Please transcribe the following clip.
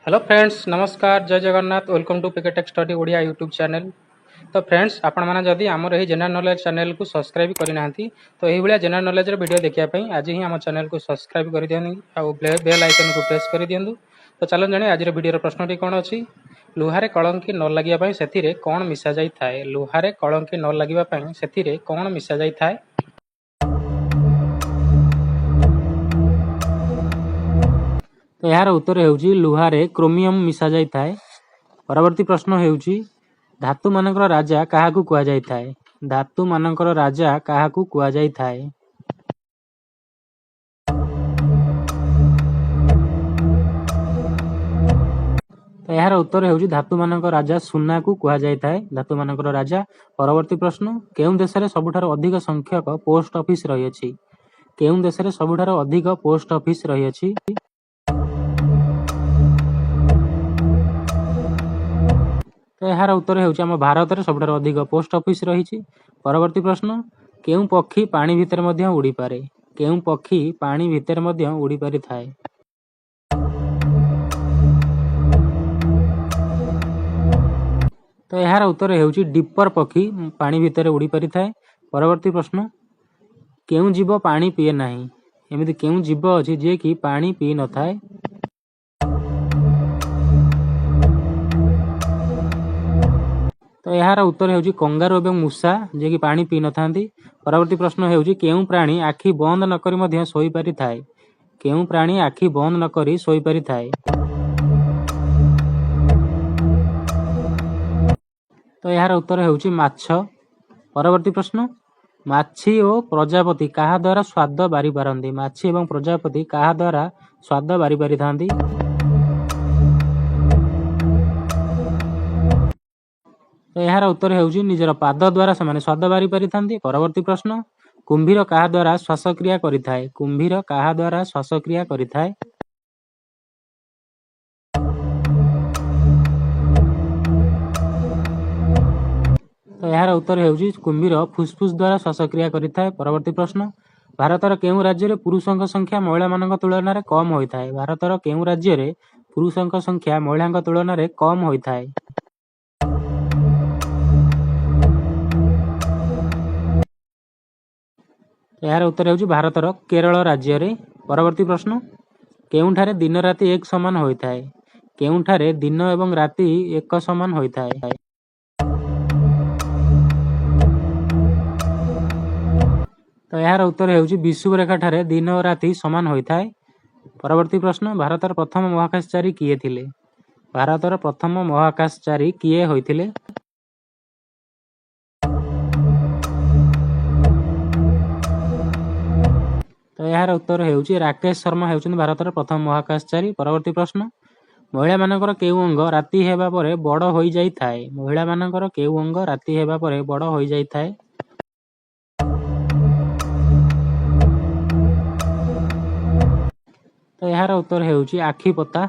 Hello friends नमस्कार जय Jagannath welcome to पिके tech study Odia YouTube channel. तो फ्रेंड्स आपण मैंने जदि आमर यही जनरल नॉलेज चैनल को सब्सक्राइब करना तो यही जनरल नॉलेज वीडियो देखापी आज ही आम चैनल को सब्सक्राइब कर दिखाँ बेल आइकन को प्रेस कर दिंतु। तो चलो जाने आज वीडियो प्रश्नटी कौन अच्छी लुहारे कलंकी न लगे से कौन मिसा जाए लुहारे कलंकी न लगे से कौन मिसा जाए। तो यार उत्तर होउची लुहारे क्रोमियम मिसा जाई थाए। परवर्ती प्रश्न होउची धातु मानकर राजा काहाकू कुआ जाई थाए। धातु मानकर राजा काहाकू कुआ जाई थाए। तो यार उत्तर होउची धातु मानकर राजा सुना को कुआ जाई थाए। धातु मानकर राजा। परवर्ती प्रश्न केउं देश रे सबुठार अधिक संख्यक पोस्ट ऑफिस रही अछि। केउं देश रे सबुठार अधिक पोस्ट ऑफिस रही अछि। तो यार उत्तर होउची आम भारत रे सबुठार अधिक पोस्ट ऑफिस रही। परवर्ती प्रश्न केउं पक्षी पानी भितर मध्य उड़ी पारे। केउं पक्षी पानी भितर मध्य उड़ी पारि थाए। तो यार उत्तर होउची डिपर पक्षी पानी भितर उड़ी पारि थाए। परवर्ती प्रश्न केउं जीव पानी पिए नाही। एमिति केउं जीव अछि जे कि पानी पी न थाए। तो यार उत्तर होउची कंगारू एवं मूषा जे कि पानी पी न थांती। परवर्ती प्रश्न होउची केउं प्राणी आखि बंद न करी मध्य सोई पारि थाए। केउं प्राणी आखि बंद न करी सोई पारि थाए। तो यार उत्तर होउची माछ। परवर्ती प्रश्न माछी और प्रजापति काहा द्वारा स्वाद बारी पारंती। माछी एवं प्रजापति काहा द्वारा स्वाद बारी पारि थांती। तो यार उत्तर होउची निजर पाद द्वारा से स्वाद बारी पारि थांती। परवर्ती प्रश्न कुंभीर काहा द्वारा श्वासक्रिया करिथाए। कुंभीर काहा द्वारा श्वासक्रिया करिथाए। तो यार उत्तर होउची कुंभीर फुसफुस द्वारा श्वासक्रिया करिथाए। परवर्ती प्रश्न भारतर केउं राज्य रे पुरुषों संख्या महिला मानक तुलना रे कम होइथाए। भारतर केउं राज्य रे पुरुषों संख्या महिला तुलना रे कम होइथाए। यार उत्तर होउची भारतर केरल राज्य रे। परवर्ती प्रश्न केउंठारे दिन राति एक समान होइथाए। केउंठारे दिन एवं राति एक समान होइथाए। तो यार उत्तर होउची विषुव रेखा ठारे दिन और राति समान होइथाए। परवर्ती प्रश्न भारतर प्रथम महाकाशचारी किए थिले। भारतर प्रथम महाकाशचारी किए होइथिले। तो यार उत्तर होउची राकेश शर्मा हेउचन भारतर प्रथम महाकाशचारी। परवर्ती प्रश्न महिला मानकर केउ अंग राति हेबा परे बड़ होई जाई थाए। महिला मानकर केउ अंग राति हेबा परे बड़ होई जाई थाए। तो यार उत्तर होउची आखि पता।